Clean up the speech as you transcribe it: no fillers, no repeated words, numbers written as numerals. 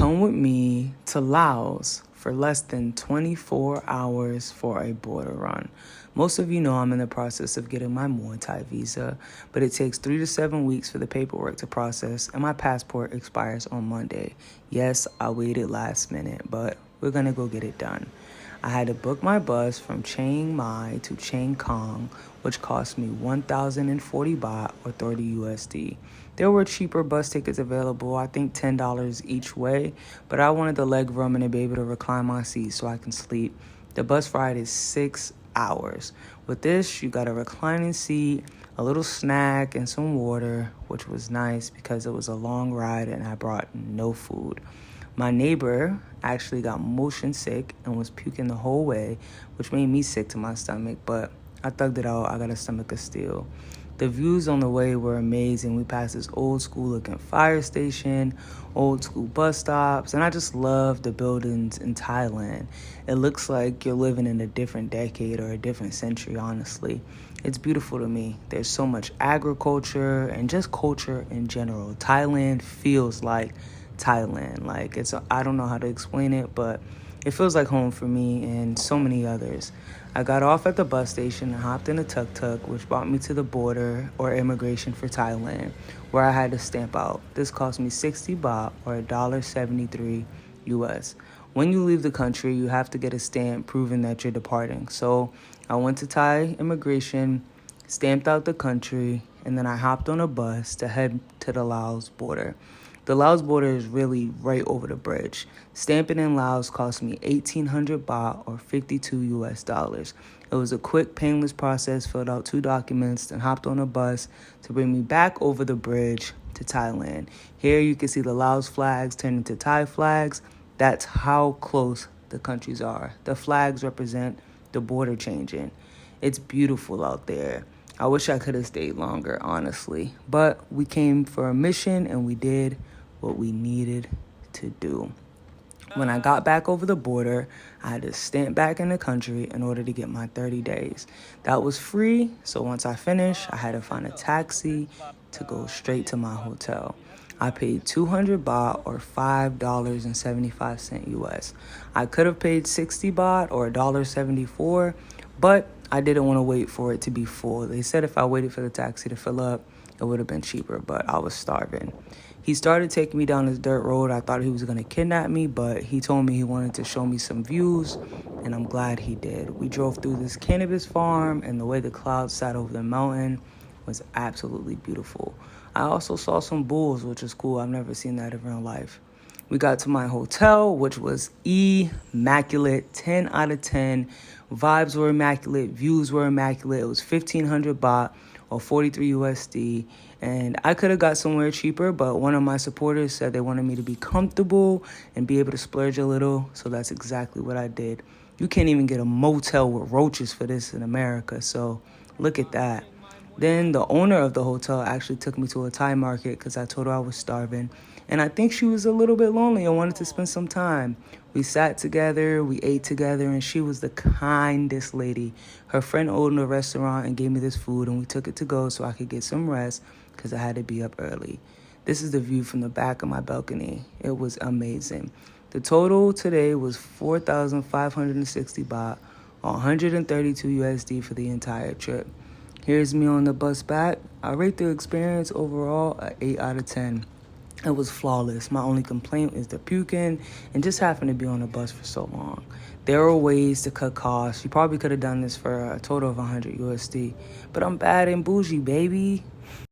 Come with me to Laos for less than 24 hours for a border run. Most of you know I'm in the process of getting my Muay Thai visa, but it takes 3 to 7 weeks for the paperwork to process, and my passport expires on Monday. Yes, I waited last minute, but we're gonna go get it done. I had to book my bus from Chiang Mai to Chiang Kong, which cost me 1,040 baht or 30 USD. There were cheaper bus tickets available, I think $10 each way, but I wanted the leg room and to be able to recline my seat so I can sleep. The bus ride is 6 hours. With this, you got a reclining seat, a little snack, and some water, which was nice because it was a long ride and I brought no food. My neighbor actually got motion sick and was puking the whole way, which made me sick to my stomach, but I thugged it out. I got a stomach of steel. The views on the way were amazing. We passed this old school looking fire station, old school bus stops, and I just love the buildings in Thailand. It looks like you're living in a different decade or a different century, honestly. It's beautiful to me. There's so much agriculture and just culture in general. Thailand feels like Thailand. I don't know how to explain it, but it feels like home for me and so many others. I got off at the bus station and hopped in a tuk-tuk, which brought me to the border or immigration for Thailand, where I had to stamp out. This cost me 60 baht or $1.73 US. When you leave the country, you have to get a stamp proving that you're departing. So I went to Thai immigration, stamped out the country, and then I hopped on a bus to head to the Laos border. The Laos border is really right over the bridge. Stamping in Laos cost me 1,800 baht or 52 US dollars. It was a quick, painless process, filled out 2 documents, then hopped on a bus to bring me back over the bridge to Thailand. Here you can see the Laos flags turn into Thai flags. That's how close the countries are. The flags represent the border changing. It's beautiful out there. I wish I could have stayed longer, honestly. But we came for a mission and we did what we needed to do. When I got back over the border, I had to stamp back in the country in order to get my 30 days. That was free, so once I finished, I had to find a taxi to go straight to my hotel. I paid 200 baht or $5.75 US. I could have paid 60 baht or $1.74, but I didn't want to wait for it to be full. They said if I waited for the taxi to fill up, it would have been cheaper, but I was starving. He started taking me down this dirt road. I thought he was going to kidnap me, but he told me he wanted to show me some views, and I'm glad he did. We drove through this cannabis farm, and the way the clouds sat over the mountain was absolutely beautiful. I also saw some bulls, which is cool. I've never seen that in real life. We got to my hotel, which was immaculate, 10 out of 10. Vibes were immaculate, views were immaculate. It was 1,500 baht or 43 USD. And I could have got somewhere cheaper, but one of my supporters said they wanted me to be comfortable and be able to splurge a little. So that's exactly what I did. You can't even get a motel with roaches for this in America. So look at that. Then the owner of the hotel actually took me to a Thai market because I told her I was starving. And I think she was a little bit lonely and wanted to spend some time. We sat together, we ate together, and she was the kindest lady. Her friend owned a restaurant and gave me this food, and we took it to go so I could get some rest because I had to be up early. This is the view from the back of my balcony. It was amazing. The total today was 4,560 baht, or 132 USD for the entire trip. Here's me on the bus back. I rate the experience overall a 8 out of 10. It was flawless. My only complaint is the puking and just having to be on the bus for so long. There are ways to cut costs. You probably could have done this for a total of 100 USD. But I'm bad and bougie, baby.